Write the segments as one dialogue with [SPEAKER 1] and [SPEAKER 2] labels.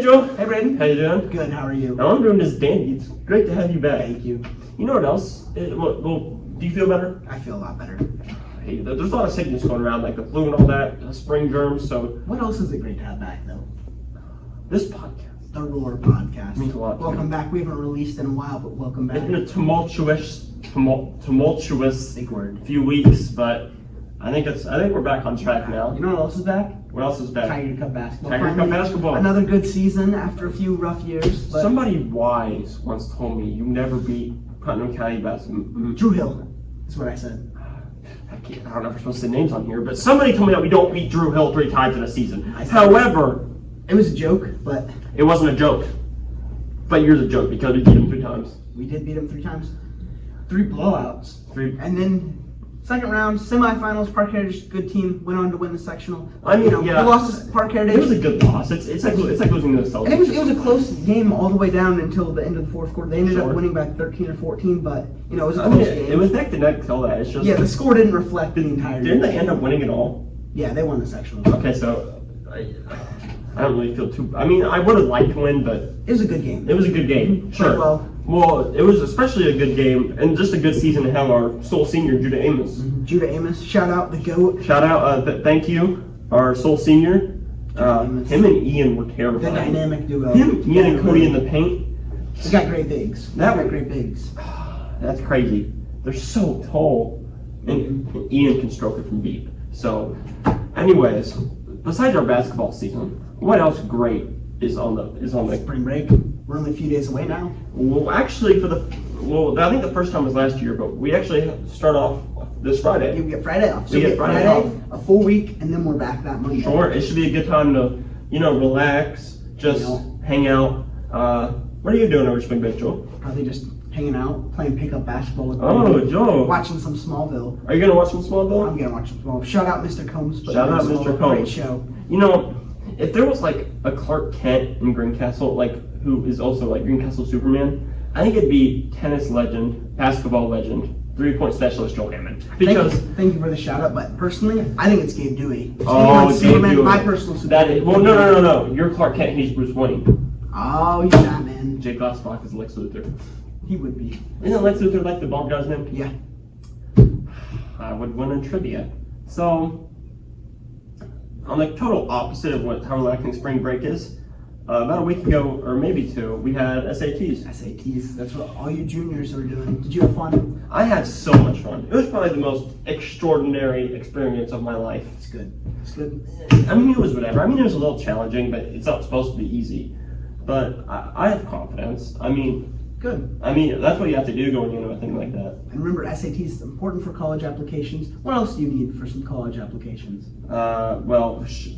[SPEAKER 1] Hey Joel.
[SPEAKER 2] Hey Braden.
[SPEAKER 1] How you doing?
[SPEAKER 2] Good, how are you?
[SPEAKER 1] I'm doing this dandy. It's great to have you back.
[SPEAKER 2] Thank you.
[SPEAKER 1] You know what else? Do you feel better?
[SPEAKER 2] I feel a lot better.
[SPEAKER 1] Hey, there's a lot of sickness going around, like the flu and all that, spring germs, so...
[SPEAKER 2] What else is it great to have back, though?
[SPEAKER 1] This podcast.
[SPEAKER 2] The Roar podcast.
[SPEAKER 1] Means a lot to
[SPEAKER 2] Welcome
[SPEAKER 1] me.
[SPEAKER 2] back. We haven't released in a while, but welcome back.
[SPEAKER 1] It's been a tumultuous
[SPEAKER 2] Big word.
[SPEAKER 1] few weeks, but I think we're back on track now.
[SPEAKER 2] You know what else is back?
[SPEAKER 1] What else is back?
[SPEAKER 2] Tiger Cup basketball.
[SPEAKER 1] Tiger Cup
[SPEAKER 2] Finally,
[SPEAKER 1] basketball.
[SPEAKER 2] Another good season after a few rough years. But
[SPEAKER 1] Somebody wise once told me you never beat Putnam County basketball.
[SPEAKER 2] Drew Hill is what I said.
[SPEAKER 1] I don't know if we're supposed to say names on here, but somebody told me that we don't beat Drew Hill 3 times in a season. However,
[SPEAKER 2] It was a joke, but
[SPEAKER 1] it wasn't a joke. But yours a joke because we beat him 3 times.
[SPEAKER 2] we did beat him 3 times. 3 blowouts.
[SPEAKER 1] 3.
[SPEAKER 2] And then second round, semifinals, Park Heritage, good team, went on to win the sectional.
[SPEAKER 1] I mean,
[SPEAKER 2] we
[SPEAKER 1] yeah.
[SPEAKER 2] lost to Park Heritage.
[SPEAKER 1] It was a good loss. It's like losing to the Celtics.
[SPEAKER 2] And it was a close game all the way down until the end of the fourth quarter. They ended
[SPEAKER 1] Sure.
[SPEAKER 2] up winning by 13 or 14, but it was a
[SPEAKER 1] I mean,
[SPEAKER 2] close game.
[SPEAKER 1] it was neck to neck till that. It's just
[SPEAKER 2] Yeah, the score didn't reflect the entire
[SPEAKER 1] didn't they
[SPEAKER 2] game.
[SPEAKER 1] end up winning it all?
[SPEAKER 2] Yeah, they won the sectional.
[SPEAKER 1] Okay, so I don't really feel too. I mean, I would have liked to win, but
[SPEAKER 2] It was a good game.
[SPEAKER 1] it was a good game. Sure. Well, it was especially a good game and just a good season to have our sole senior Judah Amos.
[SPEAKER 2] Judah Amos, shout out the GOAT.
[SPEAKER 1] Shout out, thank you, our sole senior.
[SPEAKER 2] Amos.
[SPEAKER 1] Him and Ian were
[SPEAKER 2] The
[SPEAKER 1] terrifying.
[SPEAKER 2] dynamic duo.
[SPEAKER 1] Ian and Cody in the paint.
[SPEAKER 2] They got great bigs.
[SPEAKER 1] That
[SPEAKER 2] They got
[SPEAKER 1] was-
[SPEAKER 2] great bigs.
[SPEAKER 1] That's crazy. They're so tall, and Ian can stroke it from deep. So, anyways, besides our basketball season, what else great is on the
[SPEAKER 2] Spring break. We're only a few days away now.
[SPEAKER 1] Well, actually, I think the first time was last year, but we actually start off this Friday.
[SPEAKER 2] You get Friday off. So
[SPEAKER 1] We get Friday off.
[SPEAKER 2] a full week, and then we're back that Monday.
[SPEAKER 1] Sure, it should be a good time to, relax, just hang out. What are you doing over spring break, Joel?
[SPEAKER 2] Probably just hanging out, playing pickup basketball with
[SPEAKER 1] Oh,
[SPEAKER 2] Brady,
[SPEAKER 1] Joel.
[SPEAKER 2] watching some Smallville.
[SPEAKER 1] Are you gonna watch some
[SPEAKER 2] I'm
[SPEAKER 1] Smallville?
[SPEAKER 2] gonna watch some Smallville. Shout out Mr. Combs.
[SPEAKER 1] Shout out Mr. Combs.
[SPEAKER 2] Great show.
[SPEAKER 1] If there was like a Clark Kent in Greencastle, who is also like Greencastle Superman, I think it'd be tennis legend, basketball legend, 3-point specialist Joel Hammond. Because
[SPEAKER 2] Thank you for the shout out, but personally, I think it's Gabe Dewey.
[SPEAKER 1] Gabe
[SPEAKER 2] Superman,
[SPEAKER 1] Dewey.
[SPEAKER 2] my personal Superman.
[SPEAKER 1] No. You're Clark Kent. He's Bruce Wayne.
[SPEAKER 2] Oh, he's Batman.
[SPEAKER 1] Jake Glassbach is Lex Luthor.
[SPEAKER 2] He would be.
[SPEAKER 1] Isn't Lex Luthor like the bald guy's name?
[SPEAKER 2] Yeah.
[SPEAKER 1] I would win in trivia. So, on the total opposite of how relaxing spring break is, about a week ago, or maybe 2, we had SATs.
[SPEAKER 2] SATs. That's what all you juniors are doing. Did you have fun?
[SPEAKER 1] I had so much fun. It was probably the most extraordinary experience of my life.
[SPEAKER 2] It's good. It's good.
[SPEAKER 1] I mean, it was whatever. I mean, it was a little challenging, but it's not supposed to be easy. But I have confidence.
[SPEAKER 2] Good.
[SPEAKER 1] That's what you have to do going into a thing like that.
[SPEAKER 2] And remember, SATs is important for college applications. What else do you need for some college applications?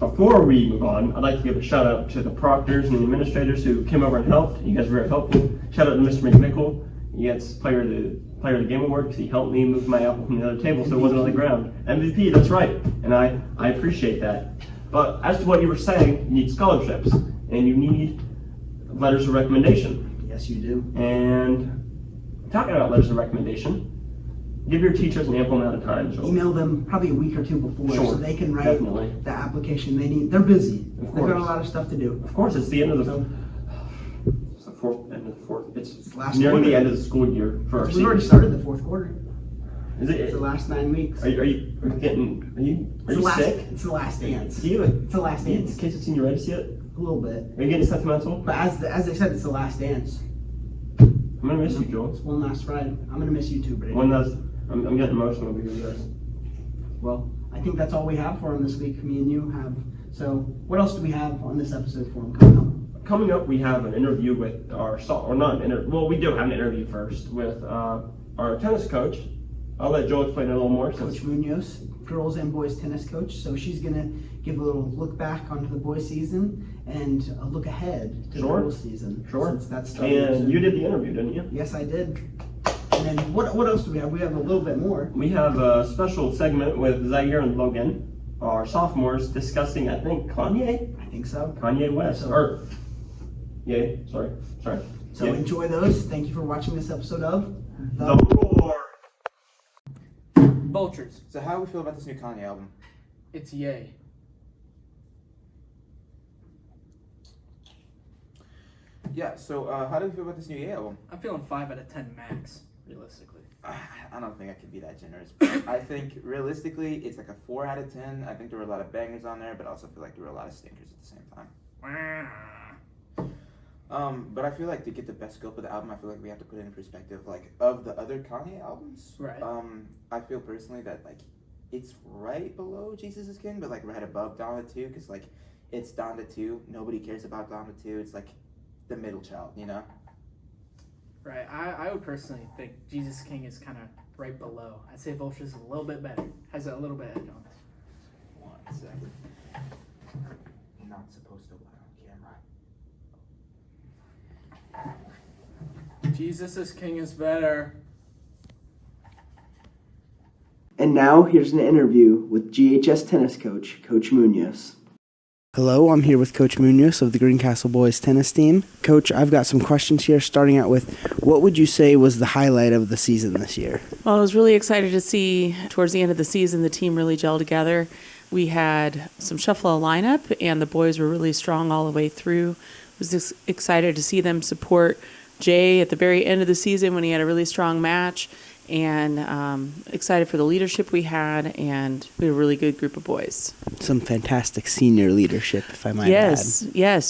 [SPEAKER 1] Before we move on, I'd like to give a shout out to the proctors and the administrators who came over and helped. You guys were very helpful. Shout out to Mr. McMickle. He gets player of the game award because he helped me move my apple from the other table so it wasn't on the ground. MVP, that's right. And I appreciate that. But as to what you were saying, you need scholarships and you need letters of recommendation.
[SPEAKER 2] Yes, you do.
[SPEAKER 1] And talking about letters of recommendation, give your teachers an ample amount of time. Joel.
[SPEAKER 2] Email them probably a week or 2 before
[SPEAKER 1] Sure,
[SPEAKER 2] so they can write
[SPEAKER 1] definitely.
[SPEAKER 2] the application they need. They're busy.
[SPEAKER 1] Of
[SPEAKER 2] They've got a
[SPEAKER 1] course.
[SPEAKER 2] lot of stuff to do.
[SPEAKER 1] Of course, it's the end of the
[SPEAKER 2] So-
[SPEAKER 1] It's the end of the fourth. It's
[SPEAKER 2] last
[SPEAKER 1] nearing
[SPEAKER 2] quarter.
[SPEAKER 1] the end of the school year for our
[SPEAKER 2] We've already
[SPEAKER 1] seniors.
[SPEAKER 2] started the fourth quarter.
[SPEAKER 1] Is it?
[SPEAKER 2] It's the last 9 weeks.
[SPEAKER 1] Are you sick?
[SPEAKER 2] It's the last dance.
[SPEAKER 1] Do you
[SPEAKER 2] It's the last
[SPEAKER 1] in
[SPEAKER 2] dance.
[SPEAKER 1] case of senioritis yet?
[SPEAKER 2] A little bit.
[SPEAKER 1] Are you getting sentimental?
[SPEAKER 2] But as they said, it's the last dance.
[SPEAKER 1] I'm gonna miss you, Joel.
[SPEAKER 2] It's one last ride. I'm gonna miss you too, Brady.
[SPEAKER 1] I'm getting emotional over you guys.
[SPEAKER 2] Well, I think that's all we have for him this week. Me and you have. So, what else do we have on this episode for him coming up?
[SPEAKER 1] Coming up, we have an interview with we do have an interview first with our tennis coach. I'll let Joel explain it a little more.
[SPEAKER 2] Coach Munoz, girls and boys tennis coach. So she's gonna give a little look back onto the boys season and a look ahead to the girls season.
[SPEAKER 1] Sure.
[SPEAKER 2] Since that's starting
[SPEAKER 1] And
[SPEAKER 2] soon.
[SPEAKER 1] you did the interview, didn't you?
[SPEAKER 2] Yes, I did. And then what else do we have? We have a little bit more.
[SPEAKER 1] We have a special segment with Zaire and Logan, our sophomores, discussing, I think, Kanye?
[SPEAKER 2] I think so.
[SPEAKER 1] Kanye West.
[SPEAKER 2] So-
[SPEAKER 1] Sorry.
[SPEAKER 2] So enjoy those. Thank you for watching this episode of
[SPEAKER 1] The Roar.
[SPEAKER 3] Vultures. So how do we feel about this new Kanye album?
[SPEAKER 4] It's yay.
[SPEAKER 3] Yeah, so how do you feel about this new Ye album?
[SPEAKER 4] I'm feeling 5 out of 10 max, realistically.
[SPEAKER 3] I don't think I can be that generous. But I think realistically, it's like a 4 out of 10. I think there were a lot of bangers on there, but I also feel like there were a lot of stinkers at the same time. But I feel like to get the best scope of the album, I feel like we have to put it in perspective, like of the other Kanye albums.
[SPEAKER 4] Right.
[SPEAKER 3] I feel personally that like it's right below Jesus is King, but like right above Donda 2, because like it's Donda 2. Nobody cares about Donda 2. It's like the middle child, you know.
[SPEAKER 4] Right. I would personally think Jesus King is kind of right below. I'd say Vulture is a little bit better. Has a little bit edge on it.
[SPEAKER 3] 1 second. Not supposed to lie on camera.
[SPEAKER 4] Jesus is King is better.
[SPEAKER 2] And now here's an interview with GHS tennis coach, Coach Munoz. Hello, I'm here with Coach Munoz of the Greencastle boys tennis team. Coach, I've got some questions here, starting out with, what would you say was the highlight of the season this year?
[SPEAKER 5] Well, I was really excited to see towards the end of the season the team really gel together. We had some shuffle of lineup, and the boys were really strong all the way through. I was just excited to see them support Jay at the very end of the season when he had a really strong match, and excited for the leadership we had, and we had a really good group of boys.
[SPEAKER 2] Some fantastic senior leadership, if I might
[SPEAKER 5] Yes,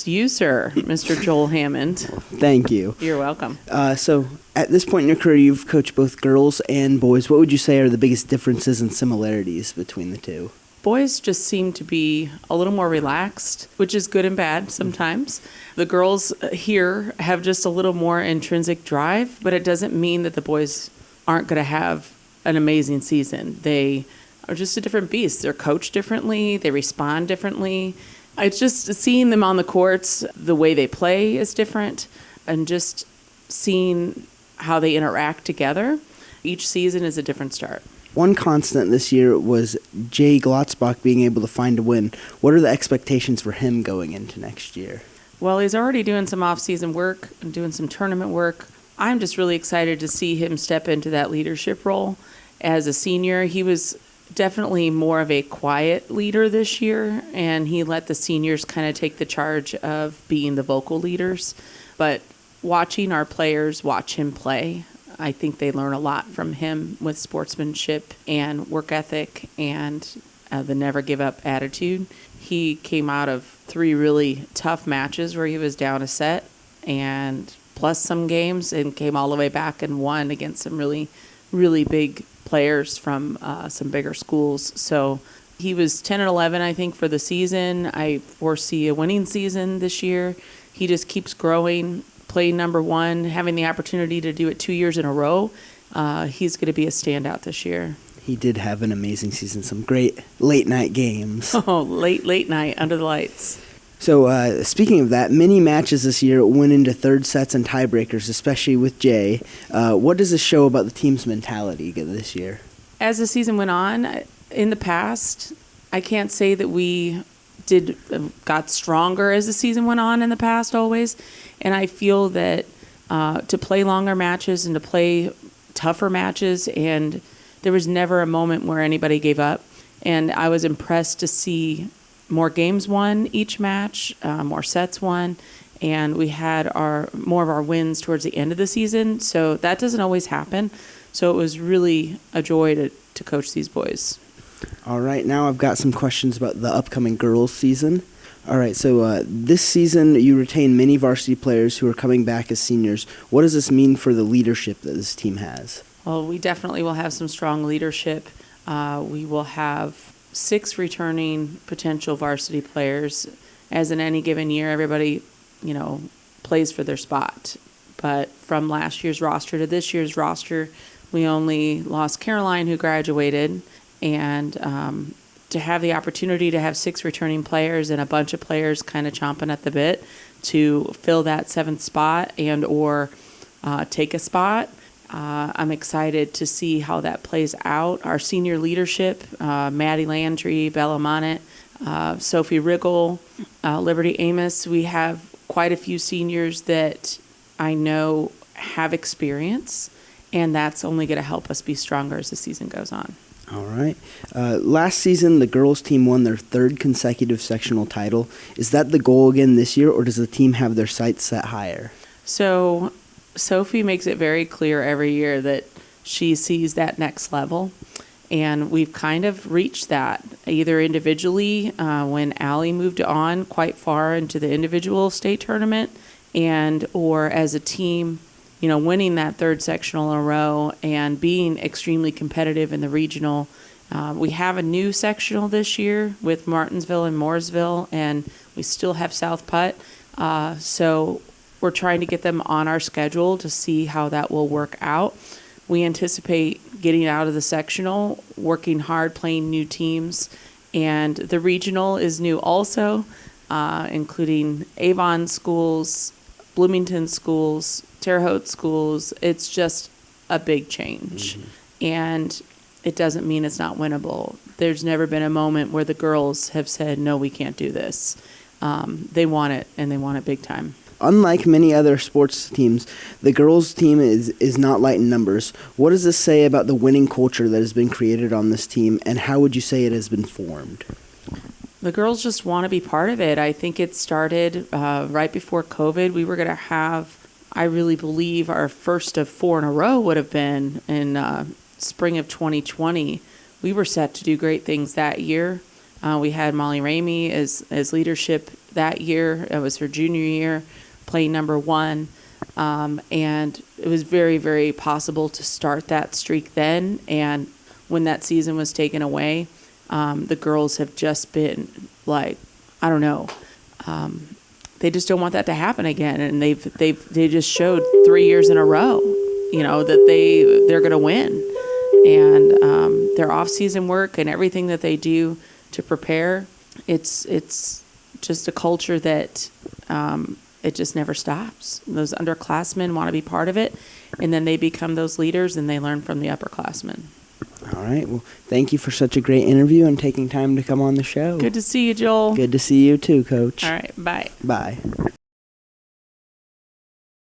[SPEAKER 5] you, sir, Mr. Joel Hammond.
[SPEAKER 2] add. Thank you.
[SPEAKER 5] You're welcome.
[SPEAKER 2] So, at this point in your career, you've coached both girls and boys. What would you say are the biggest differences and similarities between the two?
[SPEAKER 5] Boys just seem to be a little more relaxed, which is good and bad sometimes. The girls here have just a little more intrinsic drive, but it doesn't mean that the boys aren't going to have an amazing season. They are just a different beast. They're coached differently. They respond differently. It's just seeing them on the courts, the way they play is different, and just seeing how they interact together. Each season is a different start.
[SPEAKER 2] One constant this year was Jay Glotzbach being able to find a win. What are the expectations for him going into next year?
[SPEAKER 5] Well, he's already doing some off-season work and doing some tournament work. I'm just really excited to see him step into that leadership role. As a senior, he was definitely more of a quiet leader this year, and he let the seniors kind of take the charge of being the vocal leaders. But watching our players watch him play, I think they learn a lot from him with sportsmanship and work ethic and the never give up attitude. He came out of 3 really tough matches where he was down a set and plus some games, and came all the way back and won against some really, really big players from some bigger schools. So he was 10-11, I think, for the season. I foresee a winning season this year. He just keeps growing, playing number 1, having the opportunity to do it 2 years in a row. He's going to be a standout this year.
[SPEAKER 2] He did have an amazing season, some great late-night games.
[SPEAKER 5] Oh, late night under the lights.
[SPEAKER 2] So, speaking of that, many matches this year went into third sets and tiebreakers, especially with Jay. What does this show about the team's mentality this year?
[SPEAKER 5] As the season went on, in the past, I can't say that we got stronger as the season went on in the past always. And I feel that to play longer matches and to play tougher matches, and there was never a moment where anybody gave up. And I was impressed to see more games won each match, more sets won, and we had more of our wins towards the end of the season. So that doesn't always happen. So it was really a joy to coach these boys.
[SPEAKER 2] All right, now I've got some questions about the upcoming girls' season. All right, so this season you retain many varsity players who are coming back as seniors. What does this mean for the leadership that this team has?
[SPEAKER 5] Well, we definitely will have some strong leadership. We will have 6 returning potential varsity players. As in any given year, everybody, plays for their spot. But from last year's roster to this year's roster, we only lost Caroline, who graduated, and to have the opportunity to have 6 returning players and a bunch of players kind of chomping at the bit to fill that 7th spot and or take a spot. I'm excited to see how that plays out. Our senior leadership, Maddie Landry, Bella Monnet, Sophie Riggle, Liberty Amos, we have quite a few seniors that I know have experience, and that's only going to help us be stronger as the season goes on.
[SPEAKER 2] All right. Last season, the girls' team won their 3rd consecutive sectional title. Is that the goal again this year, or does the team have their sights set higher?
[SPEAKER 5] So Sophie makes it very clear every year that she sees that next level. And we've kind of reached that, either individually when Allie moved on quite far into the individual state tournament, and or as a team, winning that 3rd sectional in a row and being extremely competitive in the regional. We have a new sectional this year with Martinsville and Mooresville, and we still have South Putt. So we're trying to get them on our schedule to see how that will work out. We anticipate getting out of the sectional, working hard, playing new teams, and the regional is new also, including Avon schools, Bloomington schools, Terre Haute schools. It's just a big change, and it doesn't mean it's not winnable. There's never been a moment where the girls have said, no, we can't do this. They want it, and they want it big time.
[SPEAKER 2] Unlike many other sports teams, the girls' team is not light in numbers. What does this say about the winning culture that has been created on this team, and how would you say it has been formed?
[SPEAKER 5] The girls just want to be part of it. I think it started right before COVID. We were going to have, I really believe, our first of 4 in a row would have been in spring of 2020. We were set to do great things that year. We had Molly Ramey as leadership that year. It was her junior year, playing number 1. And it was very, very possible to start that streak then. And when that season was taken away, the girls have just been like, I don't know. They just don't want that to happen again. And they just showed 3 years in a row, that they're going to win. And their off-season work and everything that they do to prepare, it's just a culture that it just never stops. Those underclassmen want to be part of it, and then they become those leaders, and they learn from the upperclassmen.
[SPEAKER 2] All right. Well, thank you for such a great interview and taking time to come on the show.
[SPEAKER 5] Good to see you, Joel.
[SPEAKER 2] Good to see you too, Coach.
[SPEAKER 5] All right. Bye.
[SPEAKER 2] Bye.